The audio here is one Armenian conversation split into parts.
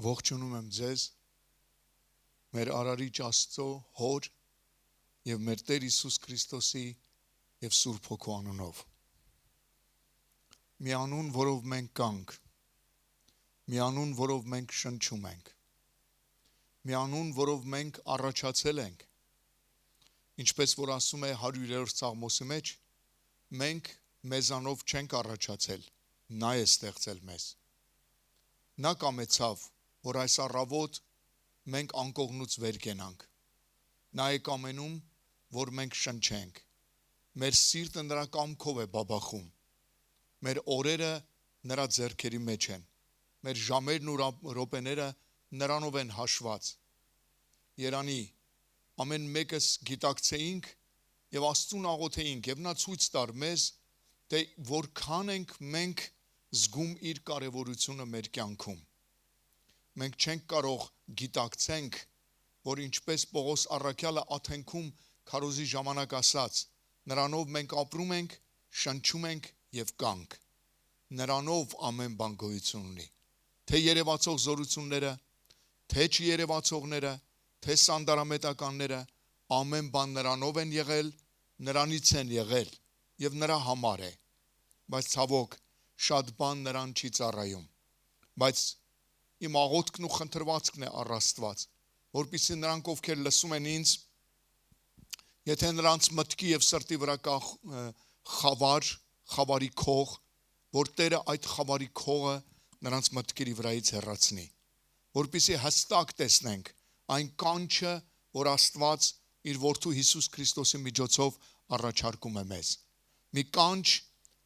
Ողջունում եմ ձեզ, մեր Արարիչ Աստծո Հոր եւ մեր Տեր Հիսուս Քրիստոսի եւ Սուրբ Հոգու անունով։ Մի անուն, որով մենք կանք, մի անուն, որով մենք շնչում ենք, մի անուն, որով մենք առաջացել ենք, ինչպես որ ասում է 100-րդ Սաղմոսի մեջ, մենք մեզանով չենք առաջացել, նա է ստեղծել մեզ։ Նա կամեցավ, որ այս առավոտ մենք անկողնուց վեր կենանք, նա է կամենում, որ մենք շնչենք, մեր սիրտը նրա կամքով է բաբախում, մեր օրերը նրա ձեռքերի մեջ են, մեր ժամերն ու րոպեները նրանով են հաշված, երանի ամեն մեկս գիտակցեինք և Աստծուն աղոթեինք և նա ցույց տար մեզ, թե որքան ենք մենք զգում իր կարևորությունը մեր կյանքում։ Մենք չենք կարող գիտակցենք, որ ինչպես Պողոս առաքյալը Աթենքում քարոզի ժամանակ ասաց, նրանով մենք ապրում ենք, շնչում ենք և կանք։ Նրանով ամեն բան գոյություն ունի, թե երևացող զորությունները, թե չերևացողները, թե սանդարամետականները, ամեն բան նրանով են եղել, նրանից են եղել և նրա համար է, բայց ցավոք շատ բան նրան չի ծառայում, բայց իմ աղոթքն ու խնդրվածքն է առ Աստված, որպեսզի նրանք, ովքեր լսում են ինձ, եթե նրանց մտքի և սրտի վրա կա խավարի քող, որ Տերը այդ խավարի քողը նրանց մտքերի վրայից հեռացնի, որպեսզի հստակ տեսնենք այն կանչը, որ Աստված իր որդու Հիսուս Քրիստոսի միջոցով առաջարկում է մեզ։ Մի կանչ,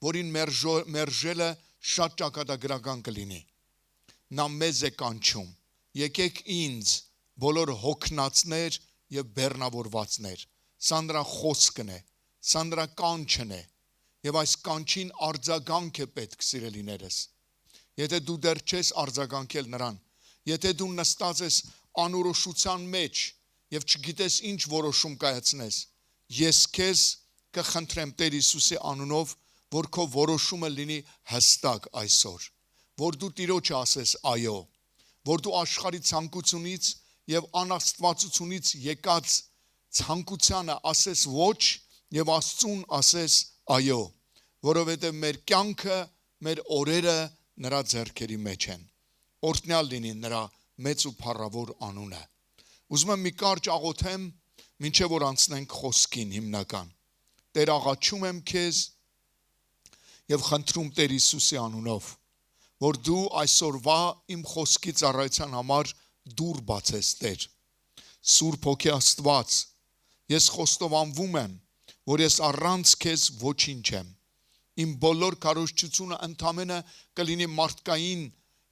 որին մերժելը շատ ճակատագրական կլինի։ Նա մեզ է կանչում, եկեք ինձ, բոլոր հոգնածներ և բեռնավորվածներ, սա նրա խոսքն է, սա նրա կանչն է, և այս կանչին արձագանք է պետք, սիրելիներս։ Եթե դու դեռ չես արձագանքել նրան, եթե դու նստած ես անորոշության մեջ և չգիտես ինչ որոշում կայացնես, ես քեզ կխնդրեմ Տեր Հիսուսի անունով, որ քո որոշումը լինի հստակ այսօր, որ դու Տիրոջը ասես այո, որ դու աշխարհի ցանկությունից և անաստվածությունից եկած ցանկությանը ասես ոչ և Աստծուն ասես այո, որովհետև մեր կյանքը, մեր օրերը նրա ձեռքերի մեջ են։ Օրհնյալ լինի նրա մեծ ու փառավոր անունը։ Ուզում եմ մի կարճ աղոթեմ, մինչև որ անցնենք խոսքին հիմնական։ Տեր, աղաչում եմ քեզ և խնդրում Տեր Հիսուսի անունով, որ դու այսօրվա իմ խոսքի ծառայության համար դուռ բացես, Տեր։ Սուրբ Հոգի Աստված, ես խոստովանվում եմ, որ ես առանց քեզ ոչինչ եմ։ Իմ բոլոր քարոզչությունը ընդամենը կլինի մարդկային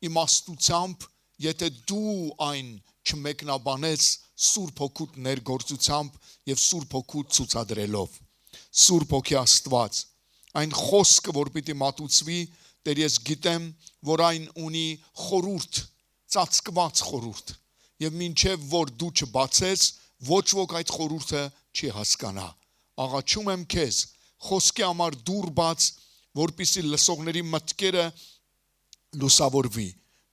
իմաստությամբ, եթե դու այն չմեկնաբանես Սուրբ Հոգուդ ներգործությամբ և Սուրբ Հոգուդ ցուցադրելով։ Սուրբ Հոգի Աստված, այն խոսքը, որ պիտի մատուցվի, Տեր, ես գիտեմ, որ այն ունի խորհուրդ, ծածկված խորհուրդ, և մինչև որ դու չբացես, ոչ ոք այդ խորհուրդը չի հասկանա։ Աղաչում եմ քեզ, խոսքի համար դուռ բաց, որպեսզի լսողների մտքերը լուսավորվի,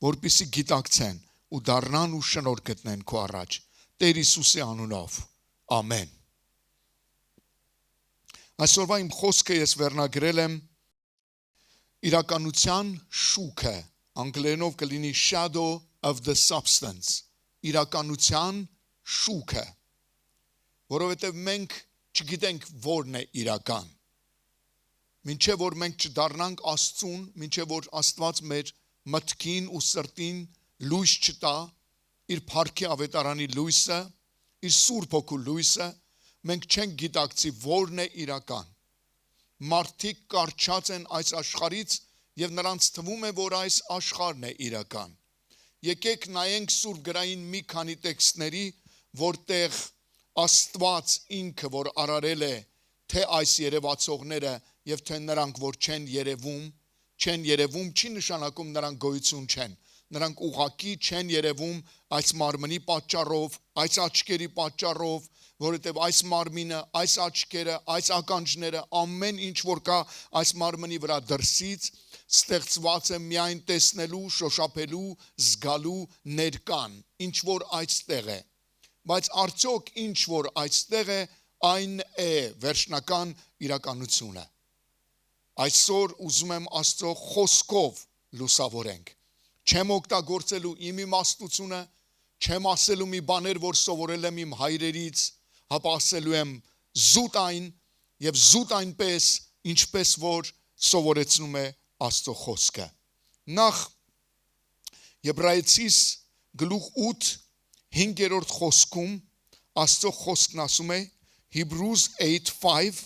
որպեսզի գիտակցեն ու դառնան ու շնորհ գտնեն քո առաջ։ Տեր Հիսուսի անունով։ Ամեն։ Այսօրվա իմ խոսքը ես վերնագրել եմ իրականության շուքը, անգլերենով կլինի shadow of the substance, իրականության շուքը, որովհետև մենք չգիտենք որն է իրական։ Մինչև որ մենք չդառնանք Աստծուն, մինչև որ Աստված մեր մտքին ու սրտին լույս չտա, իր փառքի ավետարանի լույսը, իր Սուրբ Հոգու լույսը, մենք չենք գիտակցի որն է իրական։ Մարդիկ կառչած են այս աշխարհից և նրանց թվում է, որ այս աշխարհն է իրական։ Եկեք նայենք Սուրբ գրային մի քանի տեքստների, որտեղ Աստված ինքը, որ արարել է թե այս երևացողները և թե նրանք, որ չեն երևում, չի նշանակում նրանք գոյություն չեն։ Նրանք ուղղակի չեն երևում այս մարմնի պատճառով, այս աչքերի պատճառով, որովհետև այս մարմինը, այս աչքերը, այս ականջները, ամեն ինչ որ կա այս մարմնի վրա դրսից, ստեղծված է միայն տեսնելու, շոշափելու, զգալու ներկան, ինչ որ այստեղ է։ Բայց արդյոք ինչ որ այստեղ է, այն է վերջնական իրականությունը։ Այսօր ուզում եմ Աստծո խոսքով լուսավորենք։ Չեմ օգտագործելու իմ իմաստությունը, չեմ ասելու մի բաներ, որ սովորել եմ իմ հայրերից, հապա ասելու եմ զուտ այն եւ զուտ այնպես, ինչպես որ սովորեցնում է Աստծո խոսքը։ Նախ Եբրայեցիս գլուխ 8 5-րդ խոսքում Աստծո խոսքն ասում է Hebrews 8:5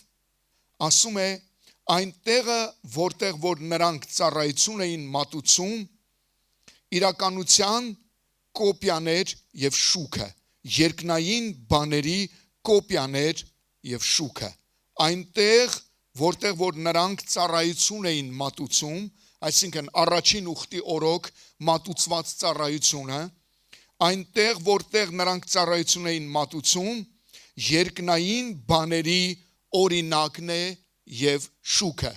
ասում է այնտեղը որտեղ որ նրանք ծառայություն էին մատուցում իրականության կոպիաներ եւ շուքը երկնային բաների կոպիաներ եւ շուքը այնտեղ որտեղ որ նրանք ծառայություն էին մատուցում այսինքն առաջին ուխտի օրոք մատուցված ծառայությունը այնտեղ որտեղ նրանք ծառայություն էին մատուցում երկնային բաների օրինակն է եւ շուքը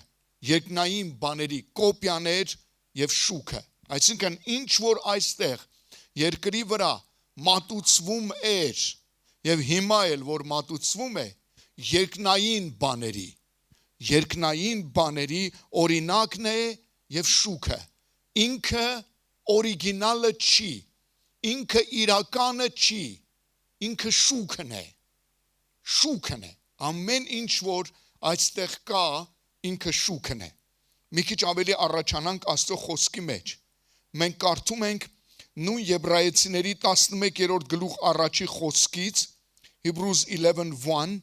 երկնային բաների կոպիաներ եւ շուքը այսինքն ինչ որ այստեղ երկրի վրա մատուցվում էր եւ հիմա էլ որ մատուցվում է երկնային բաների օրինակն է եւ շուքը ինքը օրիգինալը չի ինքը իրականը չի ինքը շուքն է ամեն ինչ որ այստեղ կա ինքը շուքն է մի քիչ ավելի առաջանանք Աստծո խոսքի մեջ մենք կարդում ենք նույն Եբրայեցիների 11-րդ գլուխ առաջի խոսքից Hebrews 11:1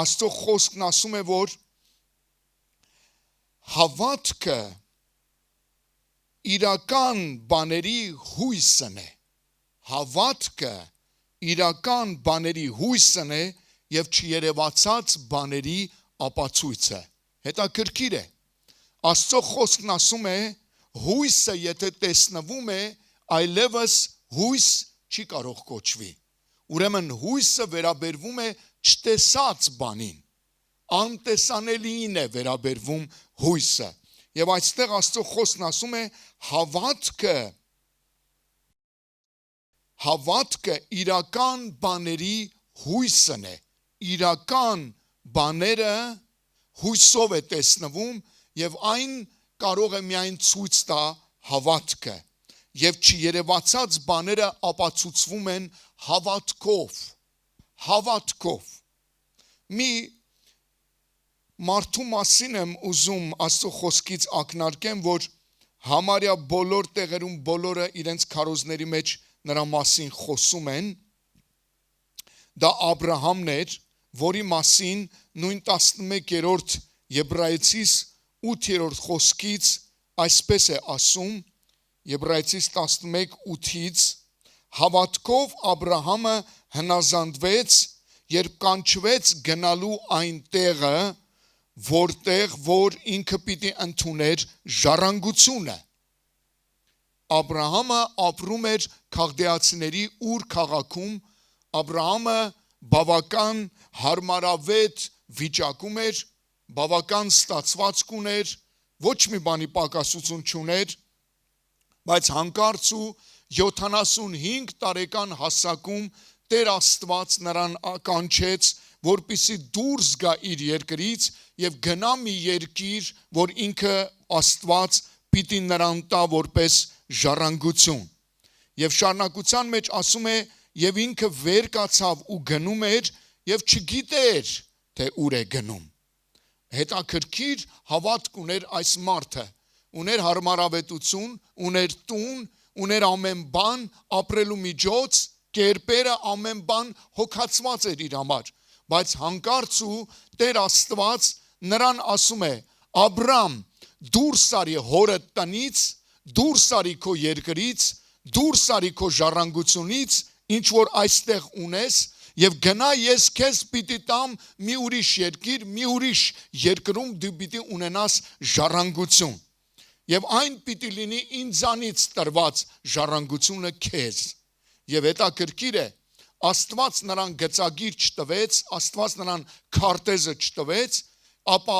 Աստծո խոսքն ասում է որ հավատքը իրական բաների հույսն է հավատքը իրական բաների հույսն է եւ չերևացած բաների ապացույցը հետաքրքիր է Աստծո խոսքն ասում է հույսը եթե տեսնվում է այլևս հույս չի կարող կոչվի ուրեմն հույսը վերաբերվում է չտեսած բանին անտեսանելիին է վերաբերվում հույսը եւ այստեղ Աստծո խոսքն ասում է հավատքը իրական բաների հույսն է իրական բաները հույսով է տեսնվում եւ այն կարող է միայն ցույց տա հավատքը եւ չերևացած բաները ապացուցվում են հավատքով մի մարդու մասին եմ ուզում Աստծո խոսքից ակնարկեմ որ համարյա բոլոր տեղերում բոլորը իրենց քարոզների մեջ նրա մասին խոսում են դա Աբրահամն էր որի մասին նույն 11-րդ Եբրայեցիս 8-րդ խոսքից այսպես է ասում Եբրայեցիս 11:8-ից հավատքով Աբրահամը հնազանդվեց երբ կանչվեց գնալու այն տեղը որտեղ որ ինքը պիտի ընդուներ ժառանգությունը Աբրահամը ապրում էր Քաղդեացիների Ուր քաղաքում Աբրահամը բավական հարմարավետ վիճակում էր բավական ստացվածք ուներ ոչ մի բանի պակասություն չուներ բայց հանկարծ ու 75 տարեկան հասակում Տեր Աստված նրան կանչեց որպեսզի դուրս գա իր երկրից եւ գնա մի երկիր որ ինքը Աստված պիտի նրան տա որպես ժառանգություն եւ շարունակության մեջ ասում է եւ ինքը վեր կացավ ու գնում էր եւ չգիտեր թե ուր է գնում հետաքրքիր հավատք ուներ այս մարդը ուներ հարմարավետություն ուներ տուն ուներ ամեն բան ապրելու միջոց կերպերը ամեն բան հոգացված էր իր համար բայց հանկարծ ու Տեր Աստված նրան ասում է Աբրամ դուրս արի հորդ տնից դուրս արի քո երկրից դուրս արի քո ժառանգությունից ինչ որ այստեղ ունես եւ գնա ես քեզ պիտի տամ մի ուրիշ երկիր մի ուրիշ երկրում դու պիտի ունենաս ժառանգություն եւ այն պիտի լինի ինձանից տրված ժառանգությունը քեզ եւ հետաքրքիր է Աստված նրան գծագիր չտվեց Աստված նրան քարտեզը չտվեց ապա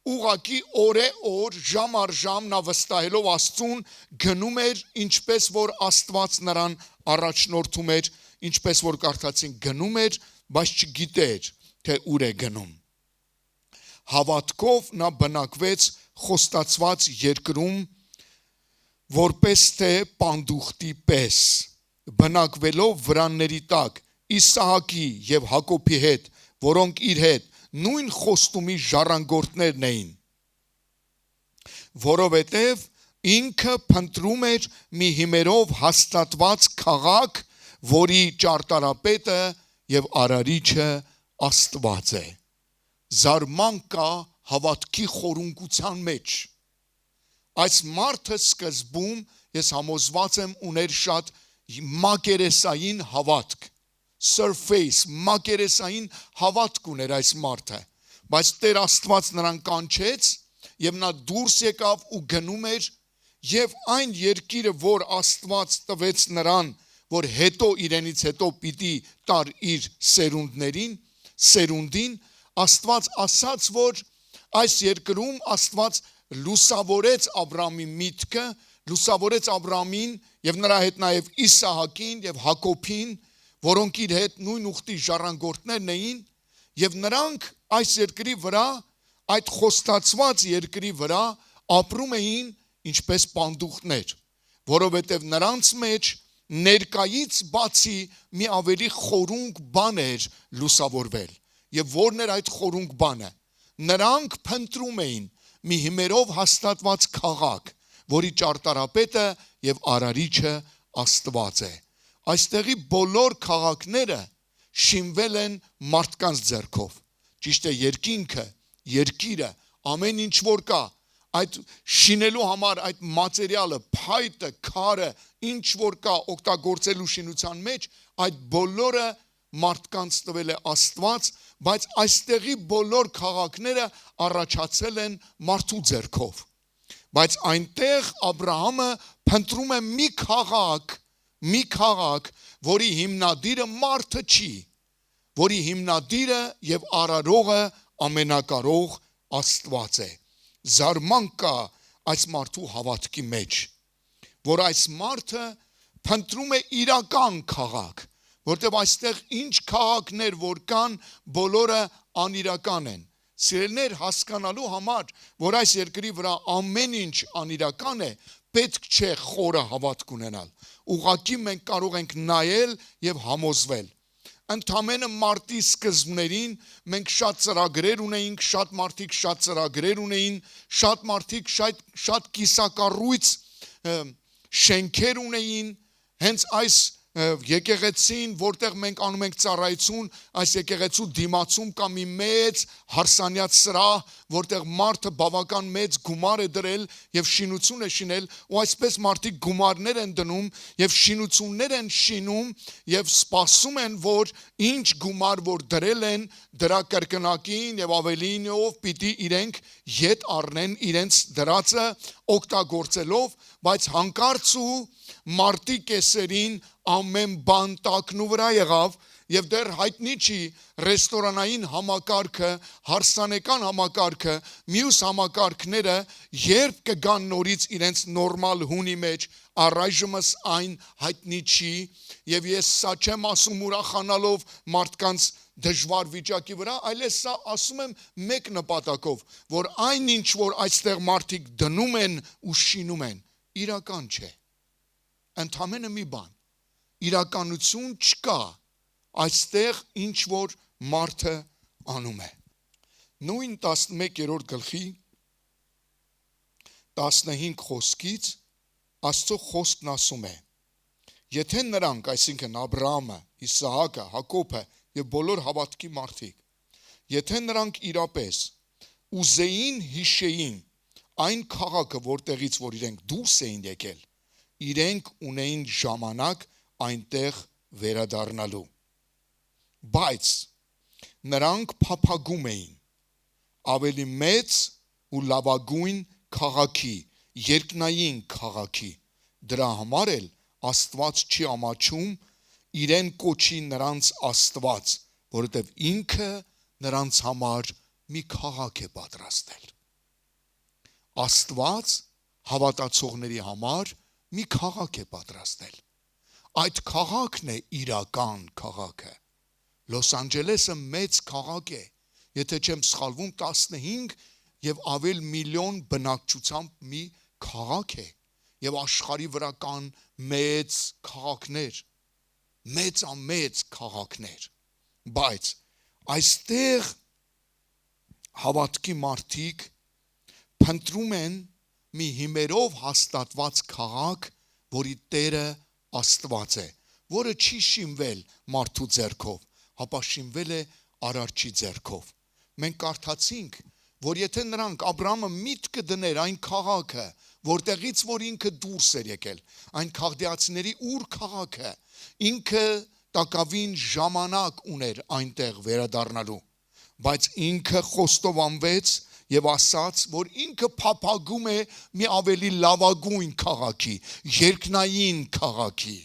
ուղակի օր ժամ առ ժամ նա վստահելով Աստծուն գնում էր ինչպես որ Աստված նրան առաջնորդում էր, ինչպես որ կարդացին գնում էր, բայց չգիտեր թե ուր է գնում։ Հավատքով նա բնակվեց խոստացված երկրում, որպես թե պանդուխտի պես, բնակվելով վրանների տակ Իսահակի և Հակոբի հետ, որոնք իր հետ նույն խոստումի ժառանգորդներն էին, որովհետև ինքը փնտրում էր մի հիմերով հաստատված քաղաք, որի ճարտարապետը և արարիչը Աստված է։ Զարմանք կա հավատքի խորունկության մեջ։ Այս մարդը սկզբում ես համոզված եմ ուներ շատ մակերեսային հավատք, surface, մակերեսային հավատք ուներ այս մարդը, բայց Տեր Աստված նրան կանչեց և նա դուրս եկավ ու գնում էր և այն երկիրը, որ Աստված տվեց նրան, որ հետո իրենից հետո պիտի տար իր սերունդին, Աստված ասաց, որ այս երկրում Աստված լուսավորեց Աբրամի միտքը, լուսավորեց Աբրամին և նրա հետ նաև Իսահակին և Հակոբին, որոնք իր հետ նույն ուխտի ժառանգորդներն էին, և նրանք այս երկրի վրա, այդ խոստացված երկրի վրա ապրում էին ինչպես պանդուխտներ, որովհետև նրանց մեջ ներկայից բացի մի ավելի խորունկ բան էր լուսավորվել, և որն էր այդ խորունկ բանը, նրանք փնտրում էին մի հիմերով հաստատված քաղաք, որի ճարտարապետը և արարիչը Աստված է։ Այստեղի բոլոր քաղաքները շինվել են մարդկանց ձեռքով, ճիշտ է երկինքը, երկիրը, ամեն ինչ որ կա, այդ շինելու համար այդ մատերիալը, փայտը, քարը, ինչ որ կա օգտագործելու շինության մեջ, այդ բոլորը մարդկանց տվել է Աստված, բայց այստեղի բոլոր քաղաքները առաջացել են մարդու ձեռքով, բայց այնտեղ Աբրահամը փնտրում է մի քաղաք, որի հիմնադիրը մարդը չի, որի հիմնադիրը և արարողը ամենակարող Աստված է։ Զարմանք կա այս մարդու հավատքի մեջ, որ այս մարդը փնտրում է իրական քաղաք, որտեղ այստեղ ինչ քաղաքներ որ կան, բոլորը անիրական են։ Սիրելիներ, հասկանալու համար, որ այս երկրի վրա ամեն ինչ անիրական է, պետք չէ խորը հավատք ունենալ։ Ուղղակի մենք կարող ենք նայել և համոզվել։ Ընդամենը մարտի սկզբներին մենք շատ ծրագրեր ունեինք, շատ մարդիկ շատ ծրագրեր ունեին, շատ մարդիկ շատ կիսակառույց շենքեր ունեին, հենց այս եկեղեցին, որտեղ մենք անում ենք ծառայություն, այս եկեղեցու դիմացում կա մի մեծ հարսանյաց սրահ, որտեղ մարդը բավական մեծ գումար է դրել և շինություն է շինել, ու այսպես մարդիկ գումարներ են դնում և շինություններ են շինում և սպասում են, որ ինչ գումար որ դրել են, դրա կրկնակին և ավելինով պիտի իրենք ետ առնեն իրենց դրածը օգտագործելով, բայց հանկարծ ու մարտի կեսերին ամեն բան տակնու վրա եղավ և դեռ հայտնի չի ռեստորանային համակարգը, հարսանեկան համակարգը, մյուս համակարգները երբ կգան նորից իրենց նորմալ հունի մեջ, առայժմս այն հայտնի չի և ես սա չեմ ասում ուրախանալով մարդկանց դժվար վիճակի վրա, այլ ես սա ասում եմ մեկ նպատակով, որ այն ինչ որ այստեղ մարդիկ դնում են ու շինում են, իրական չէ, ընդամենը մի բան, իրականություն չկա այստեղ ինչ որ մարդը անում է։ Նույն 11-րդ գլխի 15 խոսքից Աստծո խոսքն ասում է. եթե նրանք, այսինքն Աբրահամը, Իսահակը, Հակոբը և բոլոր հավատքի մարդիկ, եթե նրանք իրապես ուզեին հիշեին այն քաղաքը, որտեղից որ իրենք դուրս էին եկել, իրենք ունեին ժամանակ այնտեղ վերադառնալու, բայց նրանք փափագում էին ավելի մեծ ու լավագույն քաղաքի, երկնային քաղաքի, դրա համար էլ Աստված չի ամաչում իրեն կոչի նրանց Աստված, որովհետև ինքը նրանց համար մի քաղաք է պատրաստել։ Աստված հավատացողների համար մի քաղաք է պատրաստել։ Այդ քաղաքն է իրական քաղաքը։ Լոս Անջելեսը մեծ քաղաք է, եթե չեմ սխալվում 15 եւ ավել միլիոն բնակչությամբ մի քաղաք է, եւ աշխարհի վրա կան մեծ քաղաքներ, մեծ քաղաքներ, բայց այստեղ հավատքի մարդիկ փնտրում են մի հիմերով հաստատված քաղաք, որի Տերը Աստված է, որը չի շինվել մարդու ձեռքով, հապա շինվել է Արարչի ձեռքով։ Մենք կարդացինք, որ եթե նրանք Աբրահամը միտքը դներ այն քաղաքը, որտեղից որ ինքը դուրս էր եկել, այն քաղդեացիների ուր քաղաքը, ինքը տակավին ժամանակ ուներ այնտեղ վերադառնալու, բայց ինքը խոստովանվեց եւ ասաց, որ ինքը փափագում է մի ավելի լավագույն քաղաքի, երկնային քաղաքի։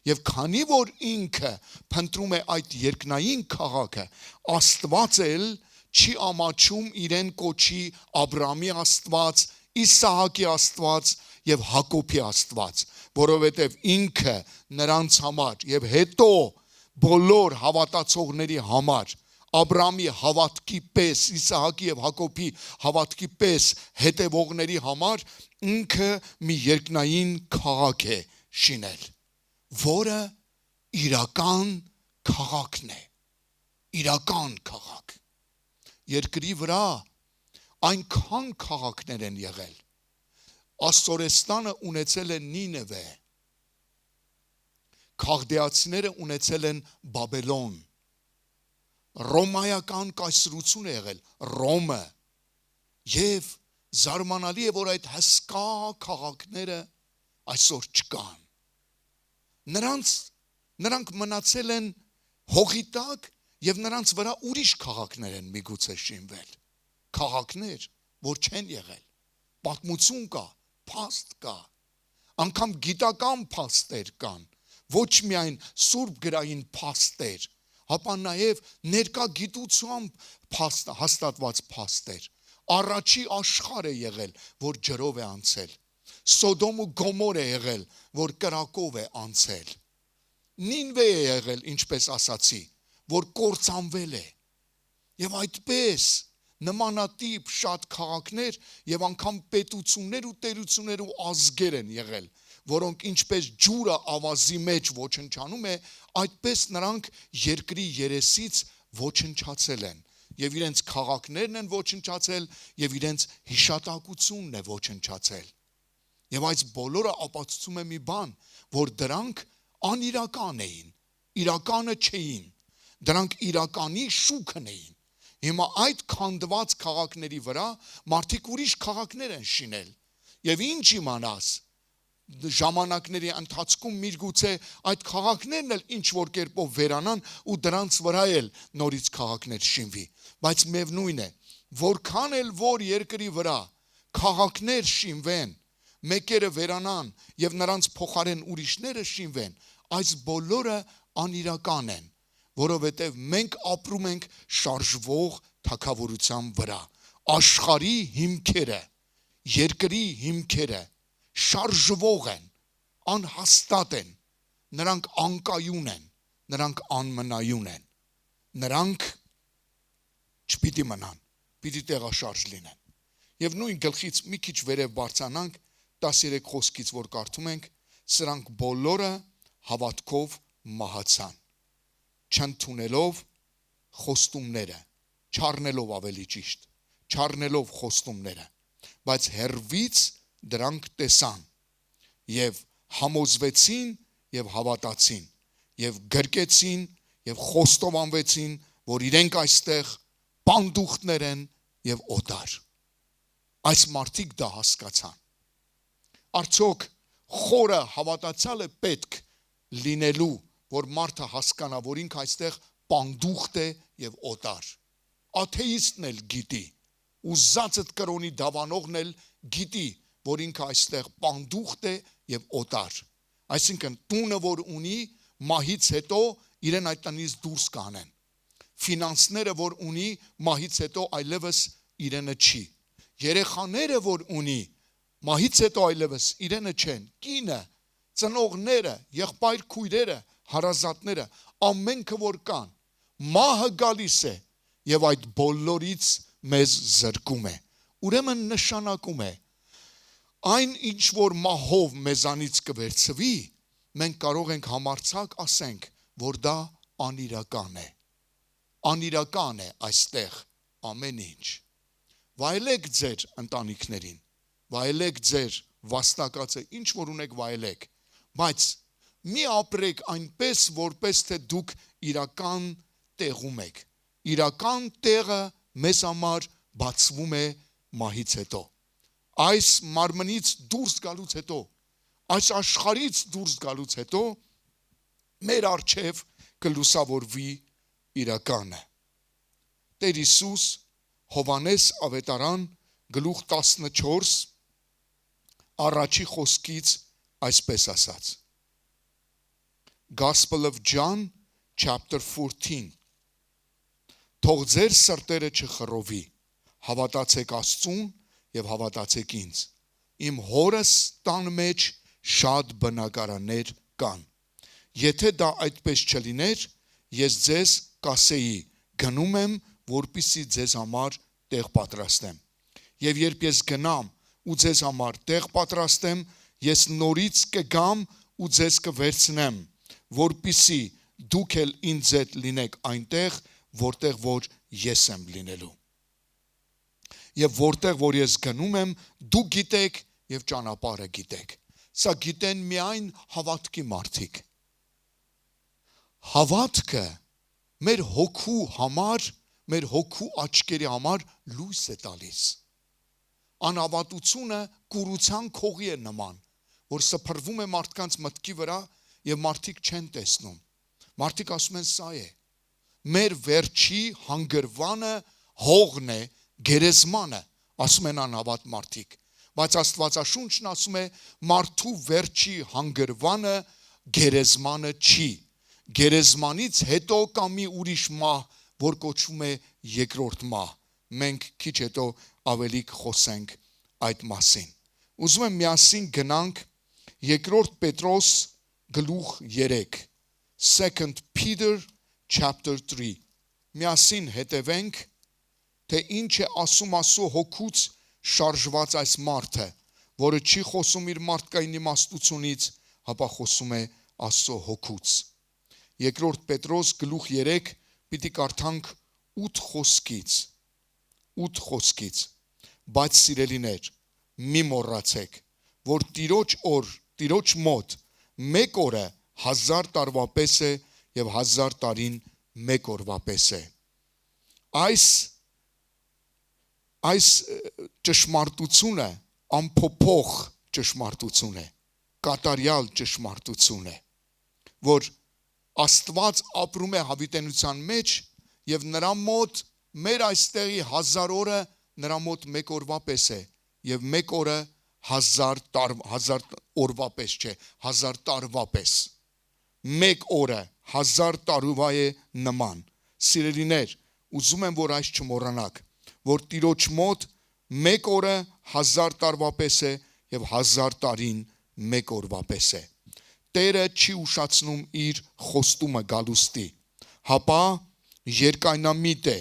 Եվ քանի որ ինքը փնտրում է այդ երկնային քաղաքը, Աստված էլ չի ամաչում իրեն կոչի Աբրահամի Աստված, Իսահակի Աստված եւ Հակոբի Աստված, որովհետեւ ինքը նրանց համար եւ հետո բոլոր հավատացողների համար Աբրահամի հավատքի պես, Իսահակի եւ Հակոբի հավատքի պես հետևողների համար ինքը մի երկնային քաղաք է շինել, որը իրական քաղաքն է, իրական քաղաք։ Երկրի վրա այնքան քաղաքներ են եղել։ Ասորեստանը ունեցել է Նինևե, քաղդեացիները ունեցել են Բաբելոն, Ռոմայական կայսրություն է եղել Ռոմը, եւ զարմանալի է, որ այդ հսկա քաղաքները այսօր չկան։ Նրանք մնացել են հողի տակ եւ նրանց վրա ուրիշ քաղաքներ են միգուցե շինվել, քաղաքներ, որ չեն եղել, պատմություն կա, փաստ կա, անգամ գիտական փաստեր կան, ոչ միայն սուրբ գրային փաստեր, հապա նաև ներկա գիտությամբ հաստատված փաստեր։ Առաջի աշխարհ է եղել, որ ջրով է անցել, Սոդոմ ու Գոմոր է եղել, որ կրակով է անցել, Նինվե է եղել, ինչպես ասացի, որ կործանվել է, եւ այդպես նմանատիպ շատ քաղաքներ եւ անգամ պետություններ ու տերություններ ու ազգեր են եղել, որոնք ինչպես ջուրը ավազի մեջ ոչնչանում է, այդպես նրանք երկրի երեսից ոչնչացել են, եւ իրենց քաղաքներն են ոչնչացել, եւ իրենց հիշատակությունն է ոչնչացել։ Եվ այս բոլորը ապացուցում է մի բան, որ դրանք անիրական էին, իրականը չէին, դրանք իրականի շուքն էին։ Հիմա այդ քանդված քաղաքների վրա մարդիկ ուրիշ քաղաքներ են շինել, եւ ինչ իմանաս, ժամանակների ընթացքում միգուցե այդ քաղաքներն էլ ինչ որ կերպով վերանան ու դրանց վրա էլ նորից քաղաքներ շինվի, բայց միևնույն է, որքան էլ որ երկրի վրա քաղաքներ շինվեն, մեկերը վերանան եւ նրանց փոխարեն ուրիշները շինվեն, այս բոլորը անիրական են, որովհետեւ մենք ապրում ենք շարժվող թագավորության վրա, աշխարհի հիմքերը, երկրի հիմքերը շարժվող են, անհաստատ են, նրանք անկայուն են, նրանք անմնայուն են, նրանք չպիտի մնան, պիտի տեղաշարժ լինեն։ Եվ նույն գլխից մի քիչ վերև բարձրանանք 13 խոսքից, որ կարդում ենք, սրանք բոլորը հավատքով մահացան, չընդունելով խոստումները, չառնելով ավելի ճիշտ, չառնելով խոստումները, բայց հեռվից դրանք տեսան եւ համոզվեցին եւ հավատացին եւ գրկեցին եւ խոստովանվեցին, որ իրենք այստեղ պանդուխտներ են եւ օտար։ Այս մարդիկ դա հասկացան։ Արդյոք խորը հավատացյալը պետք լինելու, որ մարդը հասկանա, որ ինքը այստեղ պանդուխտ է եւ օտար։ Աթեիստն էլ գիտի, ուզածդ կրոնի դավանողն էլ գիտի, որ ինքը այստեղ պանդուխտ է եւ օտար։ Այսինքն տունը, որ ունի, մահից հետո իրեն այդ տնից դուրս կանեն։ Ֆինանսները, որ ունի, մահից հետո այլևս իրենը չի։ երեխաները որ ունի, մահից հետո այլևս իրենը չեն, կինը, ծնողները, եղբայր քույրերը, հարազատները, ամենքը որ կան, մահը գալիս է եւ այդ բոլորից մեզ զրկում է։ Ուրեմն նշանակում է, այն ինչ որ մահով մեզանից կվերցվի, մենք կարող ենք համարձակ ասենք, որ դա անիրական է։ Անիրական է այստեղ ամեն ինչ։ Վայելեք ձեր ընտանիքներին, վայելեք ձեր վաստակածը, ինչ որ ունեք վայելեք, բայց մի ապրեք այնպես, որպես թե դուք իրական տեղում եք։ Իրական տեղը մեզ համար բացվում է մահից հետո։ Այս մարմնից դուրս գալուց հետո, այս աշխարհից դուրս գալուց հետո, մեր առջև կլուսավորվի իրականը։ Տեր Հիսուս Հովանես ավետարան գլուխ 14 առաջի խոսքից այսպես ասաց. Gospel of John, chapter 14. Թող ձեր սրտերը չխռովի, հավատացեք Աստծուն եւ հավատացեք ինձ։ Իմ հորս տան մեջ շատ բնակարաններ կան։ Եթե դա այդպես չլիներ, ես ձեզ կասեի, գնում եմ, որպեսզի ձեզ համար տեղ պատրաստեմ։ Եվ երբ ես գնամ ու ձեզ համար տեղ պատրաստեմ, ես նորից կգամ ու ձեզ կվերցնեմ, որպեսզի դուք էլ ինձ հետ լինեք այնտեղ, որտեղ որ ես եմ լինելու։ Եվ որտեղ որ ես գնում եմ, դուք գիտեք եւ ճանապարհը գիտեք։ Սա գիտեն միայն հավատքի մարդիկ։ Հավատքը մեր հոգու համար, մեր հոգու աչքերի համար լույս է տալիս։ Անհավատությունը կուրության քողի է նման, որ սփռվում է մարդկանց մտքի վրա եւ մարդիկ չեն տեսնում։ Մարդիկ ասում են սա է։ Մեր վերջի հանգրվանը հողն է, գերեզմանը, ասում են անհավատ մարդիկ, բայց Աստվածաշունչն ասում է մարդու վերջի հանգրվանը գերեզմանը չի, գերեզմանից հետո կա մի ուրիշ մահ, որ կոչվում է երկրորդ մահ, մենք քիչ հետո ավելի կխոսենք այդ մասին։ Ուզում եմ միասին գնանք երկրորդ Պետրոս գլուխ 3, 2 Peter chapter 3, միասին հետևենք, թե ինչ է ասում Աստծո հոգուց շարժված այս մարդը, որը չի խոսում իր մարդկային իմաստությունից, հապա խոսում է Աստծո հոգուց։ Երկրորդ Պետրոս գլուխ 3 պիտի կարդանք 8 խոսքից, բայց սիրելիներ, մի մոռացեք, որ Տիրոջ մոտ մեկ օրը 1000 տարվա պես է եւ 1000 տարին մեկ օրվա պես է։ Այս ճշմարտությունը անփոփոխ ճշմարտություն է, կատարյալ ճշմարտություն է, որ Աստված ապրում է հավիտենության մեջ եւ նրա մոտ մեր այստեղի 1000 օրը նրա մոտ մեկ օրվա պես է եւ մեկ օրը 1000 օրվա պես չէ, 1000 տարվա պես։ Մեկ օրը 1000 տարվա է նման։ Սիրելիներ, ուզում եմ որ այս չմոռանաք, որ Տիրոջ մոտ մեկ օրը 1000 տարվա պես է եւ 1000 տարին մեկ օրվա պես է։ Տերը չի ուշացնում իր խոստումը գալուստի, հապա երկայնամիտ է,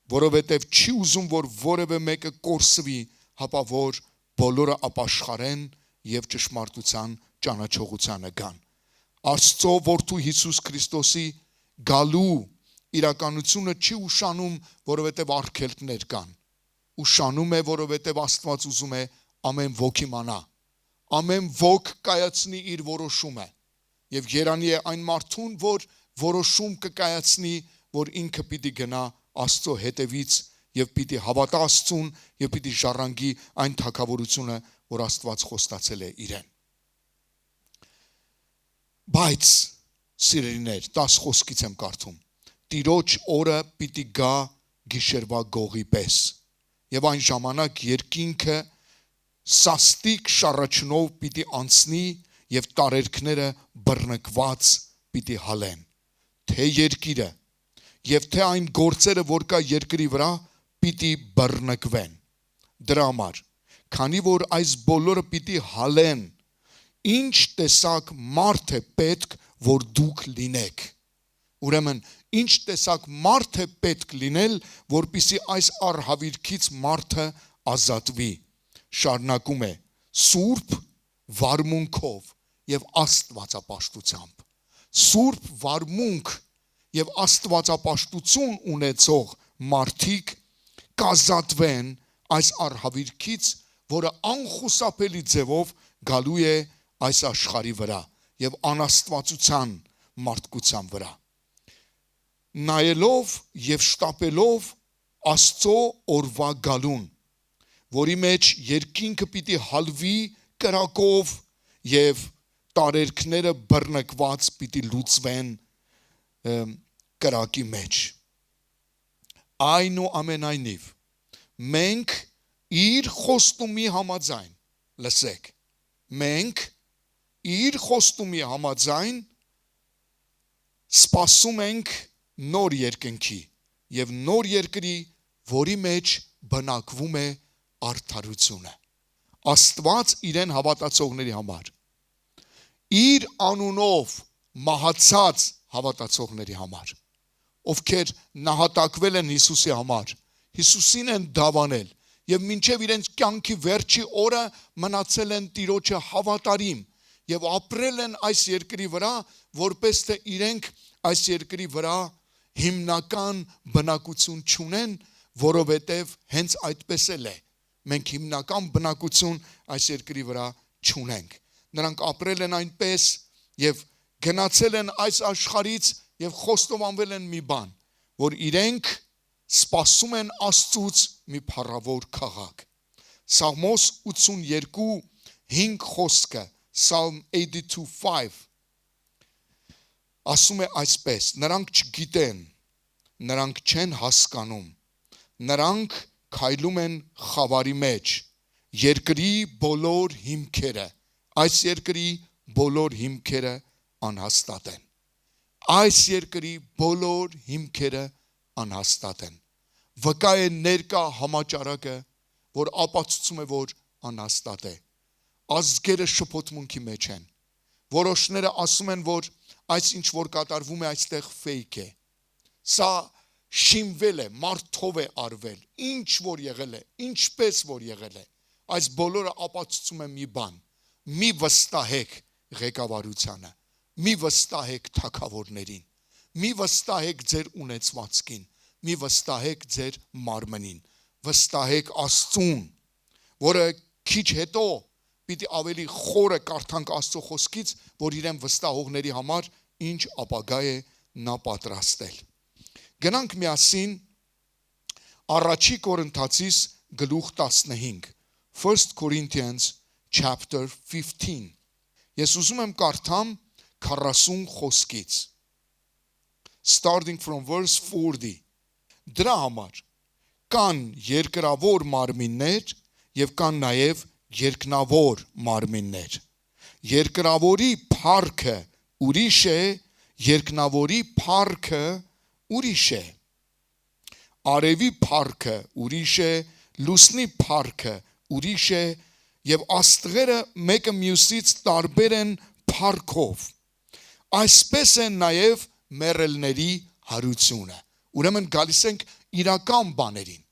որովհետև չի ուզում, որ որևէ մեկը կորսվի, հապա որ բոլորը ապաշխարեն եւ ճշմարտության ճանաչողությանը գան։ Աստծո որդու Հիսուս Քրիստոսի գալու իրականությունը չի ուշանում, որովհետև արգելքներ կան։ Ուշանում է, որովհետև Աստված ուզում է ամեն ոք իմանա, ամեն ոք կայացնի իր որոշումը։ Եվ երանի է այն մարդուն, որ որոշում կկայացնի, որ ինքը պիտի գնա Աստծո հետևից եւ պիտի հավատա Աստծուն եւ պիտի ժառանգի այն թագավորությունը, որ Աստված խոստացել է իրեն։ Բայց սիրելիներ, 10 խոսքից եմ կարդում։ Տիրոջ օրը պիտի գա գիշերվա գողի պես, եւ այն ժամանակ երկինքը սաստիկ շառաչնով պիտի անցնի եւ տարերքները բռնկված պիտի հալեն, թե երկիրը եւ թե այն գործերը, որ կա երկրի վրա, պիտի բռնկվեն։ Դրա համար, քանի որ այս բոլորը պիտի հալեն, ինչ տեսակ մարդ է պետք, որ դուք լինեք։ Ուրեմն, ինչ տեսակ մարդ է պետք լինել, որպեսզի այս արհավիրքից մարդը ազատվի։ Շարունակում է սուրբ վարմունքով եւ աստվածապաշտությամբ։ Սուրբ վարմունք եւ աստվածապաշտություն ունեցող մարդիկ կազատվեն այս արհավիրքից, որը անխուսափելի ձևով գալու է այս աշխարհի վրա եւ անաստվածության մարդկության վրա։ Նայելով եւ շտապելով Աստծո օրվա գալուն, որի մեջ երկինքը պիտի հալվի կրակով եւ տարերքները բռնկված պիտի լուծվեն կրակի մեջ։ Այնուամենայնիվ, մենք իր խոստումի համաձայն, լսեք, մենք իր խոստումի համաձայն սպասում ենք նոր երկնքի եւ նոր երկրի, որի մեջ բնակվում է արդարությունը։ Աստված իրեն հավատացողների համար, իր անունով մահացած հավատացողների համար, ովքեր նահատակվել են Հիսուսի համար, Հիսուսին են դավանել եւ մինչեւ իրենց կյանքի վերջի օրը մնացել են Տիրոջը հավատարիմ եւ ապրել են այս երկրի վրա, որպես թե իրենք այս երկրի վրա հիմնական բնակություն չունեն, որովհետև հենց այդպես էլ է։ Մենք հիմնական բնակություն այս երկրի վրա չունենք։ Նրանք ապրել են այնպես եւ գնացել են այս աշխարհից եւ խոստովանվել են մի բան, որ իրենք սպասում են Աստծուց մի փառավոր քաղաք։ Սաղմոս 82:5 խոսքը, Psalm 82:5 ասում է այսպես. նրանք չգիտեն, նրանք չեն հասկանում, նրանք քայլում են խավարի մեջ, երկրի բոլոր հիմքերը, այս երկրի բոլոր հիմքերը անհաստատ են։ Այս երկրի բոլոր հիմքերը անհաստատ են։ Վկա է ներկա համաճարակը, որ ապացուցում է, որ անհաստատ է։ Ազգերը շփոթմունքի մեջ են։ Որոշները ասում են, որ այս ինչ որ կատարվում է այստեղ ֆեյք է։ Սա շինվել է, մարդով է արվել, ինչ որ եղել է, ինչպես որ եղել է։ Այս բոլորը ապացուցում է մի բան. մի վստահեք ղեկավարությանը, մի վստահեք թագավորներին, մի վստահեք ձեր ունեցվածքին, մի վստահեք ձեր մարմնին, վստահեք Աստծուն, որը քիչ հետո պիտի ավելի խորը կարդանք Աստծո խոսքից, որ իրեն վստահողների համար ինչ ապագա է նա պատրաստել։ Գնանք միասին Առաջի Կորինթացիս գլուխ 15, 1 Corinthians chapter 15։ Ես ուզում եմ կարդամ 40 խոսքից, starting from verse 40։ Դրա համար կան երկրավոր մարմիններ եւ կան նաեւ երկնավոր մարմիններ։ Երկրավորի փառքը ուրիշ է, երկնավորի փառքը ուրիշ է։ Արևի փառքը ուրիշ է, լուսնի փառքը ուրիշ է եւ աստղերը մեկը մյուսից տարբեր են փառքով։ Այսպես է նաեւ մեռելների հարությունը։ Ուրեմն գալիս ենք իրական բաներին։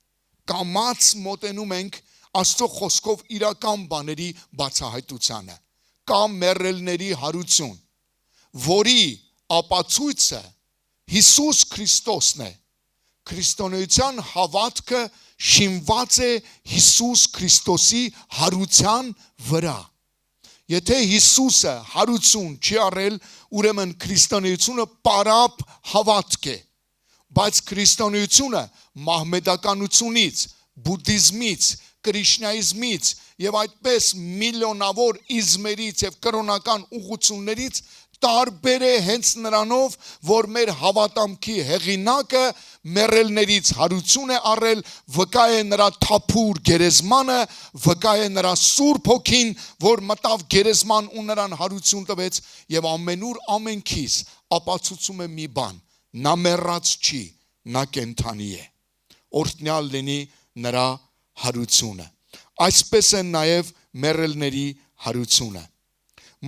Կամաց մոտենում ենք Աստծո խոսքով իրական բաների բացահայտությանը։ Կա մեռելների հարություն, որի ապացույցը Հիսուս Քրիստոսն է։ Քրիստոնեության հավատքը շինված է Հիսուս Քրիստոսի հարության վրա։ Եթե Հիսուսը հարություն չի արել, ուրեմն քրիստոնեությունը պարապ հավատք է։ Բայց քրիստոնեությունը մահմեդականությունից, բուդդիզմից, կրիշնայիզմից եւ այդպես միլիոնավոր իզմերից եւ կրոնական ուղղություններից տարբեր է հենց նրանով, որ մեր հավատամքի հեղինակը մեռելներից հարություն է առել, վկա է նրա թափուր գերեզմանը, վկա է նրա Սուրբ Հոգին, որ մտավ գերեզման ու նրան հարություն տվեց եւ ամենուր ամենքից ապացուցում է մի բան. նա մեռած չի, նա կենդանի է։ Օրհնյալ լինի նրա հարությունը։ Այսպես է նաև մեռելների հարությունը։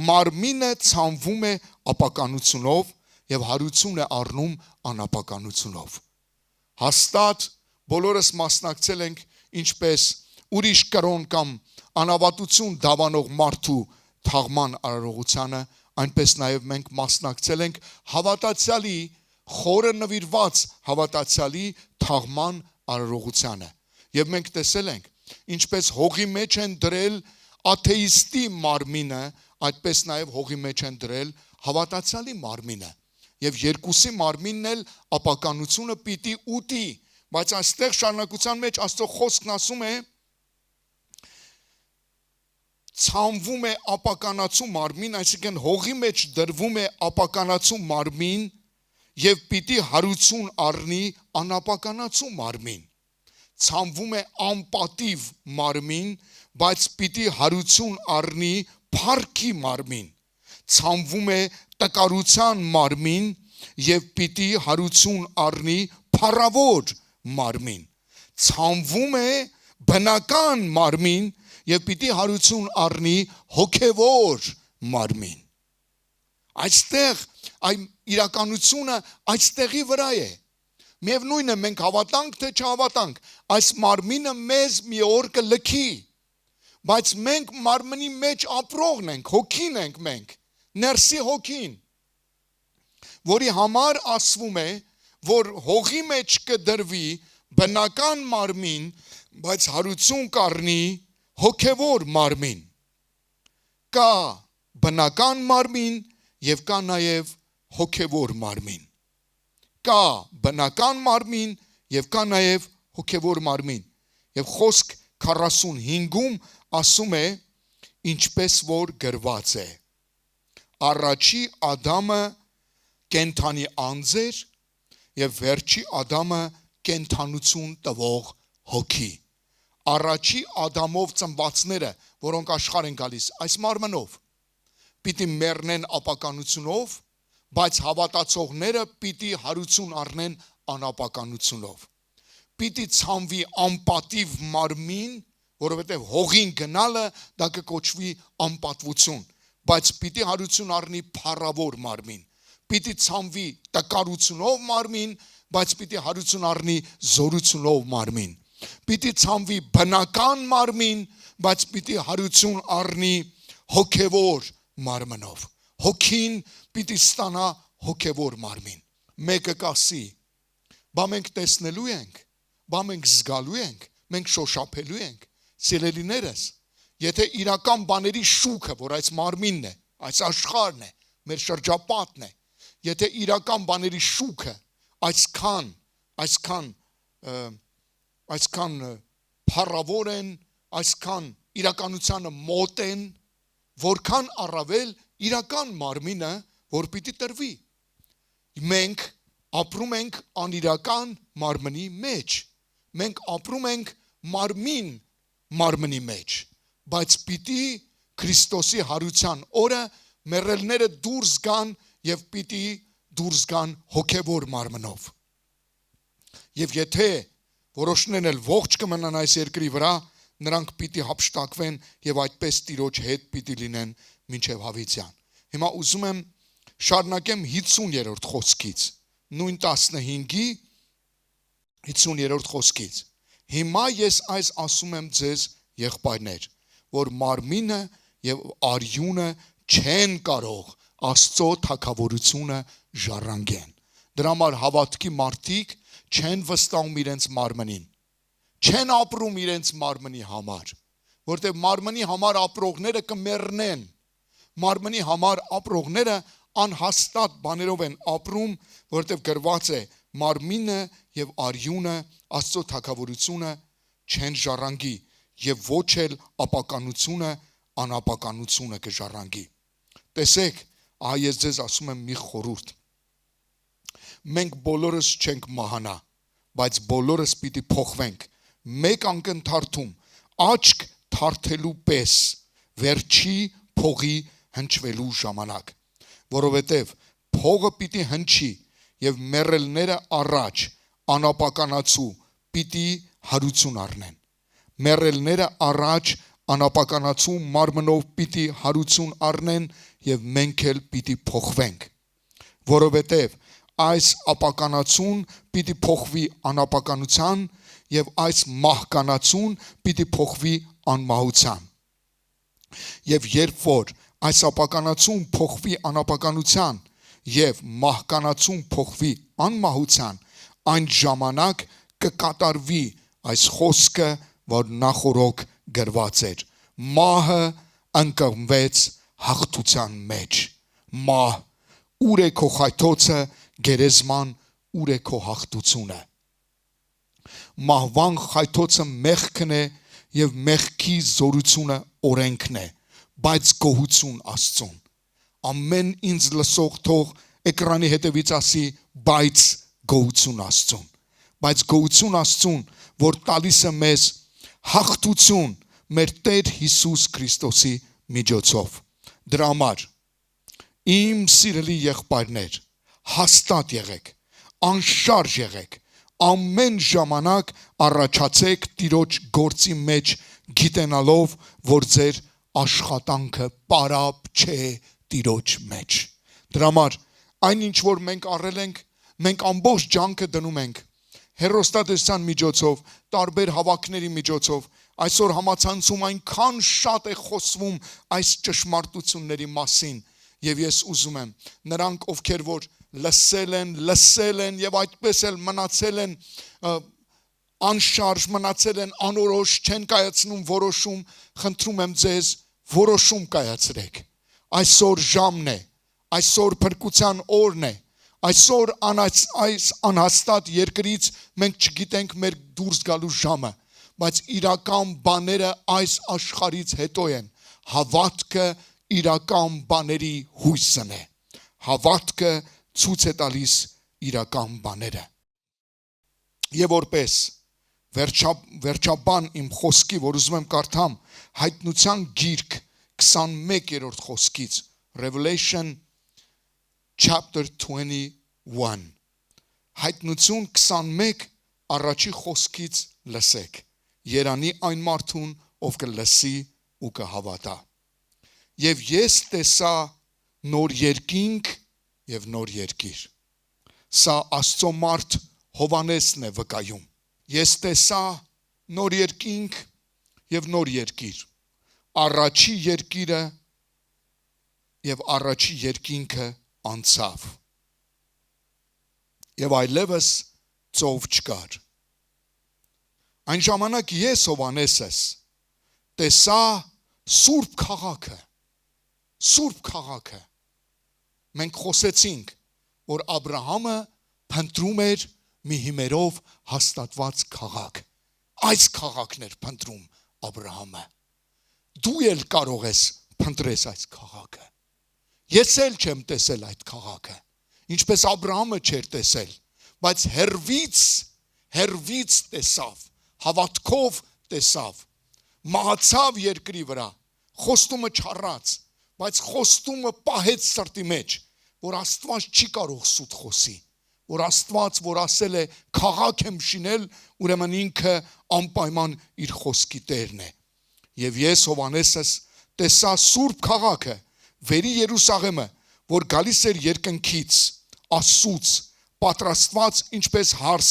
Մարմինը ցանվում է ապականությունով եւ հարություն է առնում անապականությունով։ Հաստատ բոլորս մասնակցել ենք ինչպես ուրիշ կրոն կամ անավատություն դավանող մարդու թաղման արարողությանը, այնպես նաև մենք մասնակցել ենք հավատացյալի խորը նվիրված հավատացյալի թաղման արարողությանը։ Եվ մենք տեսել ենք, ինչպես հողի մեջ են դրել աթեիստի մարմինը, այդպես նաև հողի մեջ են դրել հավատացյալի մարմինը։ Եվ երկուսի մարմինն էլ ապականությունը պիտի ուտի, բայց այստեղ շարունակության մեջ Աստծո խոսքն ասում է, ցանվում է ապականացու մարմին, այսինքն հողի մեջ դրվում է ապականացու մարմին եւ պիտի հարություն առնի անապականացու մարմին։ Ցանվում է անպատիվ մարմին, բայց պիտի հարություն առնի փառքի մարմին։ Ցանվում է տկարության մարմին եւ պիտի հարություն առնի փառավոր մարմին։ Ցանվում է բնական մարմին եւ պիտի հարություն առնի հոգեվոր մարմին։ Այստեղ այն իրականությունը այստեղի վրա է։ Միևնույն է, մենք հավատանք թե չհավատանք, այս մարմինը մեզ մի օր կլքի, բայց մենք մարմնի մեջ ապրողն ենք, հոգին ենք մենք, ներսի հոգին, որի համար ասվում է, որ հողի մեջ կդրվի բնական մարմին, բայց հարություն կառնի հոգևոր մարմին։ Կա բնական մարմին եւ կա նաեւ հոգևոր մարմին։ Կա բնական մարմին եւ կա նաեւ հոգևոր մարմին։ Եվ խոսք 45-ում ասում է, ինչպես որ գրված է. Առաջի Ադամը կենթանի անձ էր եւ վերջի Ադամը կենթանություն տվող հոգի։ Առաջի Ադամով ծնվածները, որոնք աշխարհ են գալիս այս մարմնով, պիտի մեռնեն ապականությունով, բայց հավատացողները պիտի հարություն առնեն անապականությունով։ Պիտի ցանվի անպատիվ մարմին, որովհետև հողին գնալը դա կկոչվի անպատվություն, բայց պիտի հարություն առնի փառավոր մարմին։ Պիտի ցանվի տկարությունով մարմին, բայց պիտի հարություն առնի զորությունով մարմին։ Պիտի ցանվի բնական մարմին, բայց պիտի հարություն առնի հոգևոր մարմնով։ Հոգին պիտի ստանա հոգևոր մարմին։ Մեկը կասի, բա մենք տեսնելու ենք, բա մենք զգալու ենք, մենք շոշափելու ենք, սիրելիներս, եթե իրական բաների շուքը, որ այս մարմինն է, այս աշխարհն է, մեր շրջապատն է, եթե իրական բաների շուքը այսքան փառավոր են, այսքան իրականությանը մոտ են, որքան առավել իրական մարմինը, որ պիտի տրվի։ Մենք ապրում ենք անիրական մարմնի մեջ, մենք ապրում ենք մարմնի մեջ, բայց պիտի Քրիստոսի հարության օրը մեռելները դուրս գան եւ պիտի դուրս գան հոգեվոր մարմնով։ Եվ եթե որոշներն էլ ողջ կմնան այս երկրի վրա, նրանք պիտի հափշտակվեն եւ այդպես Տիրոջ հետ պիտի լինեն մինչեւ հավիտյան։ Հիմա ուզում եմ շարունակեմ 50-րդ խոսքից, նույն 15-ի 50-րդ խոսքից։ Հիմա ես այս ասում եմ ձեզ եղբայրներ, որ մարմինը եւ արյունը չեն կարող Աստծո թագավորությունը ժառանգեն։ Դրա համար հավատքի մարդիկ չեն վստահում իրենց մարմնին, չեն ապրում իրենց մարմնի համար, որտեղ մարմնի համար ապրողները կմեռնեն, մարմնի համար ապրողները անհաստատ բաներով են ապրում, որտեղ գրված է մարմինը եւ արյունը Աստծո թագավորությունը չեն ժառանգի եւ ոչ էլ ապականությունը անապականությունը կժառանգի։ Տեսեք, ես ձեզ ասում եմ մի խորհուրդ։ Մենք բոլորս չենք մահանա, բայց բոլորս պիտի փոխվենք մեկ անկընթարթում աչք թարթելու պես վերջի փողի հնչվելու ժամանակ, որովհետև փողը պիտի հնչի եւ մեռելները առաջ անապականացու պիտի հարություն առնեն, մեռելները առաջ անապականացու մարմնով պիտի հարություն առնեն եւ մենք էլ պիտի փոխվենք, որովհետեւ այս ապականացուն պիտի փոխվի անապականության եւ այս մահկանացուն պիտի փոխվի անմահության։ Եվ երբ որ այս ապականացուն փոխվի անապականության եւ մահկանացուն փոխվի անմահության, այն ժամանակ կկատարվի այս խոսքը, որ նախորոք գրված էր. մահը ընկղմվեց հաղթության մեջ։ Մահ, ուր է քո խայթոցը, գերեզման, ուր է քո հաղթությունը։ Մահվան խայթոցը մեղքն է եւ մեղքի զորությունը օրենքն է, բայց գոհություն Աստծուն։ Ամեն ինձ լսող թող էկրանի հետևից ասի, բայց գոհություն Աստծուն։ Բայց գոհություն Աստծուն, որ տալիս է մեզ հաղթություն մեր Տեր Հիսուս Քրիստոսի միջոցով։ Դրա համար իմ սիրելի եղբայրներ, հաստատ եղեք, անշարժ եղեք, ամեն ժամանակ առաջացեք Տիրոջ գործի մեջ, գիտենալով, որ ձեր աշխատանքը պարապ չէ Տիրոջ մեջ։ Դրա համար այն ինչ որ մենք առել ենք, մենք ամբողջ ջանքը դնում ենք հեռուստատեսության միջոցով, տարբեր հավաքների միջոցով, այսօր համացանցում այնքան շատ է խոսվում այս ճշմարտությունների մասին, եւ ես ուզում եմ նրանք, ովքեր որ լսել են եւ այդպես էլ մնացել են անշարժ, մնացել են անորոշ, չեն կայացնում որոշում, խնդրում եմ ձեզ, որոշում կայացրեք։ Այսօր ժամն է, այսօր փրկության օրն է, այսօր այս անհաստատ երկրից մենք չգիտենք մեր դուրս գալու ժամը, բայց իրական բաները այս աշխարհից հետո են։ Հավատքը իրական բաների հույսն է։ Հավատքը ցույց է տալիս իրական բաները։ Եվ որպես վերջաբան իմ խոսքի, որ ուզում եմ կարդամ, Հայտնության գիրք 21-րդ խոսքից, Revelation chapter 21, Հայտնություն 21 առաջի խոսքից լսեք, երանի այն մարդուն, ով կլսի ու կհավատա։ Եվ ես տեսա նոր երկինք եւ նոր երկիր։ Սա Աստծո մարդ Հովանեսն է վկայում։ Ես տեսա նոր երկինք եւ նոր երկիր։ Առաջի երկիրը եւ առաջի երկինքը անցավ։ Եվ այլևս ծով չկար։ Այն ժամանակ ես Հովանեսս տեսա Սուրբ քաղաքը։ Մենք խոսեցինք, որ Աբրահամը փնտրում էր մի հիմերով հաստատված քաղաք։ Այս քաղաքն էր փնտրում Աբրահամը։ Դու էլ կարող ես փնտրես այս քաղաքը։ Ես էլ չեմ տեսել այդ քաղաքը, ինչպես Աբրահամը չէր տեսել, բայց հերվից տեսավ, հավատքով տեսավ, մահացավ երկրի վրա, խոստումը չառած, բայց խոստումը պահեց սրտի մեջ, որ Աստված չի կարող սուտ խոսի, որ Աստված, որ ասել է քաղաք եմ շինել, ուրեմն ինքը անպայման իր խոսքի տերն է։ Եվ ես Հովանեսս տեսա Սուրբ քաղաքը, Վերի Երուսաղեմը, որ գալիս էր երկնքից, Աստծուց, պատրաստված ինչպես հարս,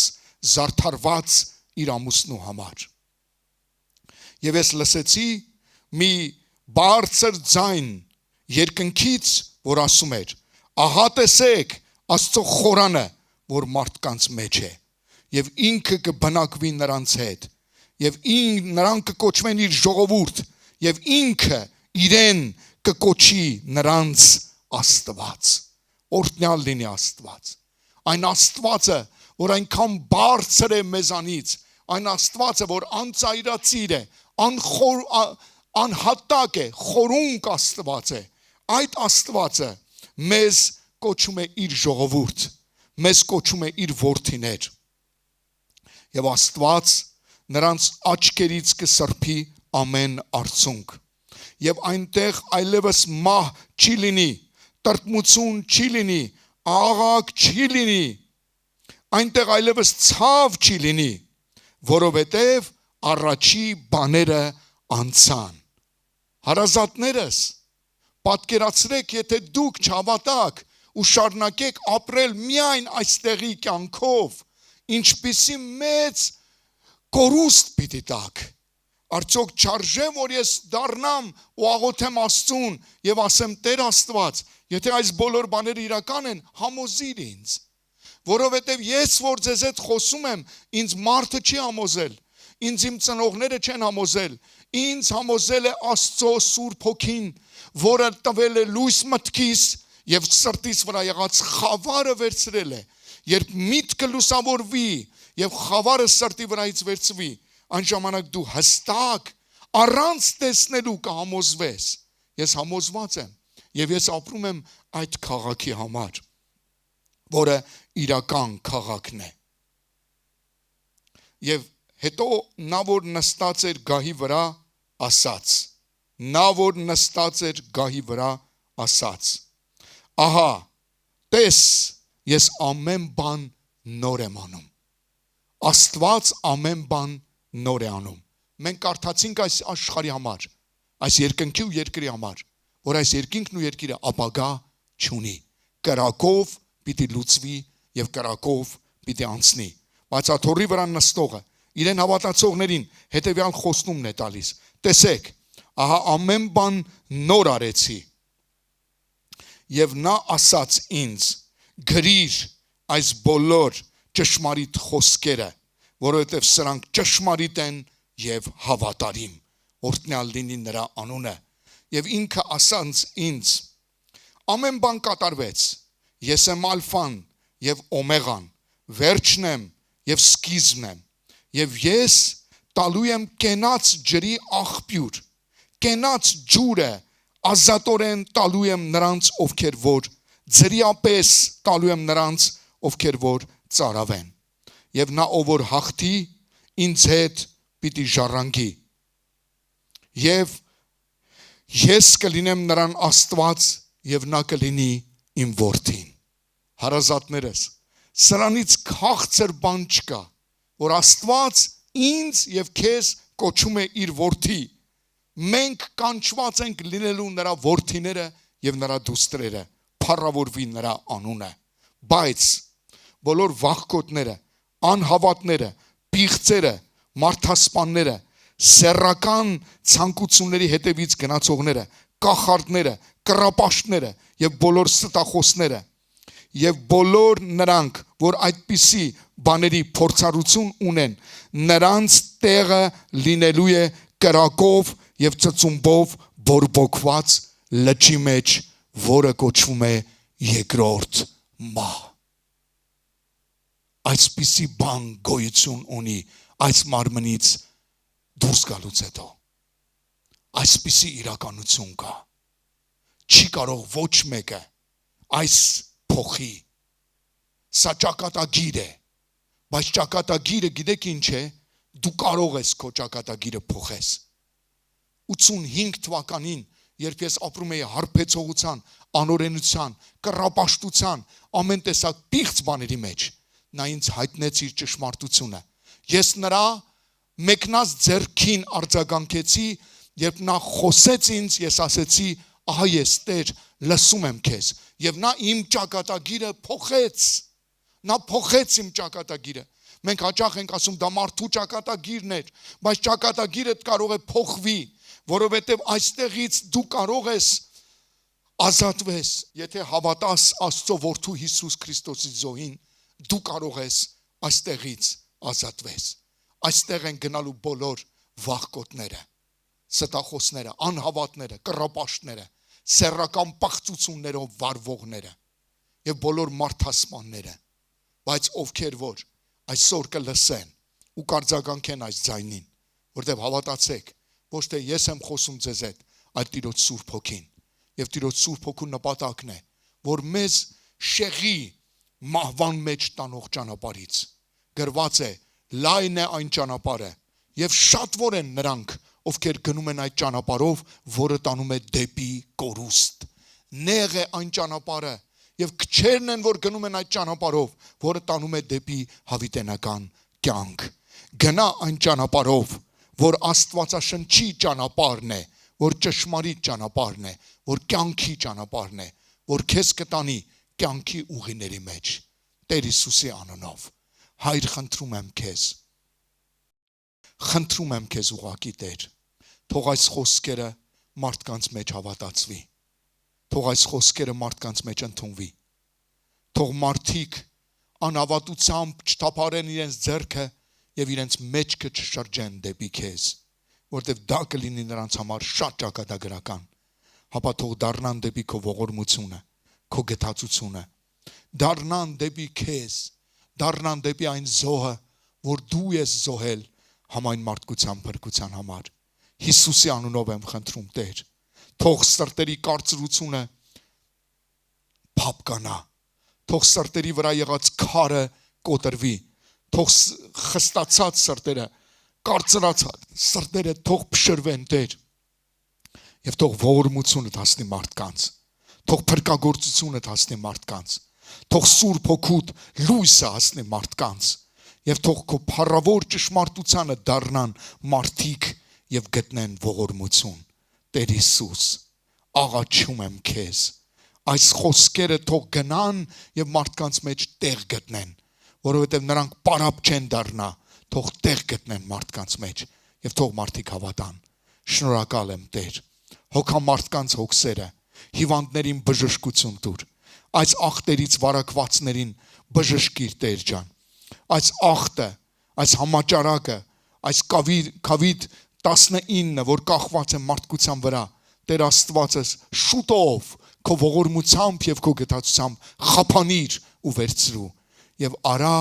զարդարված իր ամուսնու համար։ Եվ ես լսեցի մի բարձր ձայն երկնքից, որ ասում էր. ահա տեսեք Աստծո խորանը, որ մարդկանց մեջ է, եւ ինքը կբնակվի նրանց հետ, եւ նրանք կկոչվեն իր ժողովուրդ, եւ ինքը իրեն կկոչի նրանց Աստված։ Օրհնյալ լինի Աստված։ Այն Աստվածը, որ այնքան բարձր է մեզանից, այն Աստվածը, որ անծայրածիր է, անհատակ է, խորունկ Աստված է, այդ Աստվածը մեզ կոչում է իր ժողովուրդ, մեզ կոչում է իր որդիներ։ Եվ Աստված նրանց աչքերից կսրբի ամեն արցունք։ Եվ այնտեղ այլևս մահ չի լինի, տրտմություն չի լինի, աղաղակ չի լինի, այնտեղ այլևս ցավ չի լինի, որովհետև առաջի բաները անցան։ Հարազատներս, պատկերացրեք, եթե դուք չհավատաք ու շարունակեք ապրել միայն այստեղի կյանքով, ինչպիսի մեծ կորուստ պիտի տաք։ Արդյոք չարժե, որ ես դառնամ ու աղոթեմ Աստծուն եւ ասեմ Տեր Աստված, եթե այս բոլոր բաները իրական են, համոզիր ինձ, որովհետեւ ես որ ձեզ հետ խոսում եմ, ինձ մարդը չի համոզել, ինձ իմ ծնողները չեն համոզել, ինձ համոզել է Աստծո Սուրբ Հոգին, որը տվել է լույս մտքիս եւ սրտիս վրա եղած խավարը վերցրել է, երբ միտքը լուսավորվի եւ խավարը սրտի վրայից վերցվի, այն ժամանակ դու հստակ առանց տեսնելու կհամոզվես։ Ես համոզված եմ եւ ես ապրում եմ այդ քաղաքի համար, որը իրական քաղաքն է։ Եվ հետո նա որ նստած էր գահի վրա ասաց, նա որ նստած էր գահի վրա ասաց, ահա, տես, ես ամեն բան նոր եմ անում։ Աստված ամեն բան նոր է անում։ Մենք կարդացինք այս աշխարհի համար, այս երկնքի ու երկրի համար, որ այս երկինքն ու երկիրը ապագա չունի։ Կրակով պիտի լուծվի եւ կրակով պիտի անցնի։ Բայց աթոռի վրա նստողը իրեն հավատացողներին հետեւյալ խոստումն է տալիս. տեսեք, ահա ամեն բան նոր արեցի։ Եվ նա ասաց ինձ. գրիր այս բոլոր ճշմարիտ խոսքերը, որովհետև սրանք ճշմարիտ են եւ հավատարիմ։ Օրհնյալ լինի նրա անունը։ Եվ ինքը ասաց ինձ. ամեն բան կատարվեց։ Ես եմ ալֆան եւ օմեգան, վերջն եմ եւ սկիզբն եմ։ Եվ ես տալու եմ կենաց ջրի աղբյուր, կենաց ջուրը ազատորեն տալու եմ նրանց, ովքեր որ ձրիապես տալու եմ նրանց, ովքեր որ ծարավեն։ Եվ նա ով որ հաղթի, ինձ հետ պիտի ժառանգի։ Եվ ես կլինեմ նրան Աստված, եւ նա կլինի իմ որդին։ Հարազատներս, սրանից քաղցր բան չկա, որ Աստված ինձ եւ քեզ կոչում է իր որդի։ Մենք կանչված ենք լինելու նրա որդիները եւ նրա դուստրերը, փառավորվի նրա անունը։ Բայց բոլոր վախկոտները, անհավատները, պիղծերը, մարդասպանները, սեռական ցանկությունների հետևից գնացողները, կախարդները, կռապաշտները եւ բոլոր ստախոսները եւ բոլոր նրանք, որ այդպիսի բաների փորձառություն ունեն, նրանց տեղը լինելու է կրակով եւ ծծումբով բորբոքված լճի մեջ, որը կոչվում է երկրորդ մահ։ Այսպիսի բան գոյություն ունի այս մարմնից դուրս գալուց հետո։ Այսպիսի իրականություն կա։ Չի կարող ոչ մեկը այս փոխի։ Սա ճակատագիր է, բայց ճակատագիրը գիտեք ինչ է, դու կարող ես քո ճակատագիրը փոխես։ 85 թվականին, երբ ես ապրում էի հարբեցողության, անօրենության, կռապաշտության, ամեն տեսակ պիղծ բաների մեջ, նա ինձ հայտնեց իր ճշմարտությունը։ Ես նրա մեկնած ձեռքին արձագանքեցի, երբ նա խոսեց ինձ, ես ասեցի, ահա ես Տեր, լսում եմ քեզ, եւ նա իմ ճակատագիրը փոխեց։ Նա փոխեց իմ ճակատագիրը։ Մենք հաճախ ենք ասում, դա մարդու ճակատագիրն էր, բայց ճակատագիրդ կարող է փոխվի, որովհետև այստեղից դու կարող ես ազատվես, եթե հավատաս Աստծո որդու Հիսուս Քրիստոսի զոհին, դու կարող ես այստեղից ազատվես։ Այստեղ են գնալու բոլոր վախկոտները, ստախոսները, անհավատները, կռապաշտները, սեռական պաղծություններով վարվողները եւ բոլոր մարդասպանները, բայց ովքեր որ այսօր կլսեն ու կարձագանքեն այս ձայնին, որտեղ հավատացեք, ոչ թե ես եմ խոսում ձեզ հետ, այլ Տիրոջ Սուրբ Հոգին, եւ Տիրոջ Սուրբ Հոգու նպատակն է, որ մեզ շեղի մահվան մեջ տանող ճանապարհից գրված է, լայն է այն ճանապարհը եւ շատվոր են նրանք, ովքեր գնում են այդ ճանապարհով, որը տանում է դեպի կորուստ։ Նեղ է այն ճանապարհը եւ քչերն են, որ գնում են այդ ճանապարհով, որը տանում է դեպի հավիտենական կյանք։ Գնա այն ճանապարհով, որ Աստվածաշնչի ճանապարհն է, որ ճշմարիտ ճանապարհն է, որ կյանքի ճանապարհն է, որ քեզ կտանի կյանքի ուղիների մեջ։ Տեր Հիսուսի անունով, Հայր, խնդրում եմ քեզ ուղղակի Տեր, թող այս խոսքերը մարդկանց մեջ հավատացվի, թող այս խոսքերը մարդկանց մեջ ընդունվի, թող մարդիկ անհավատությամբ չթափարեն իրենց ձեռքը եւ իրենց մեջքը չշրջեն դեպի քեզ, որտեվ դա կլինի նրանց համար շատ ճակատագրական, հապա թող դառնան դեպի քո ողորմությունը, քո գթացությունը, դառնան դեպի քեզ, դառնան դեպի այն զոհը, որ դու ես զոհել համայն մարդկության փրկության համար։ Հիսուսի անունով եմ խնդրում Տեր, թող սրտերի կարծրությունը փափկանա, թող սրտերի վրա եղած քարը կոտրվի, թող խստացած սրտերը, կարծրացած սրտերը թող փշրվեն Տեր, եւ թող ողորմությունը հասնի մարդկանց, թող փրկagorցությունը հասնի մարդկանց, թող Սուրբ Հոգուդ լույսը հասնի մարդկանց, եւ թող քո փառավոր ճշմարտությանը դառնան մարդիկ եւ գտնեն ողորմություն։ Տեր Հիսուս, աղաչում եմ քեզ, այս խոսքերը թող գնան եւ մարդկանց մեջ տեղ գտնեն, որովհետեւ նրանք պարապ չեն դառնա, թող տեղ գտնեն մարդկանց մեջ եւ թող մարդիկ հավատան։ Շնորհակալ եմ Տեր, հոգա մարդկանց հոգսերը, հիվանդներին բժշկություն տուր, այս ախտերից վարակվածներին բժշկիր Տեր ջան, այս ախտը, այս համաճարակը, այս COVID-19, որ կախված է մարդկության վրա, Տեր Աստվածս շուտով քո ողորմությամբ եւ քո գթացությամբ խափանիր ու վերցրու եւ արա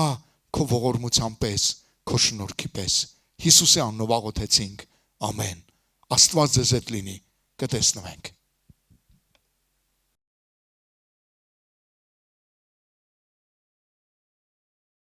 քո ողորմության պես, քո շնորհքի պես։ Հիսուսի անունով աղոթեցինք, ամեն։ Աստված ձեզ հետ լինի, կտեսնվենք։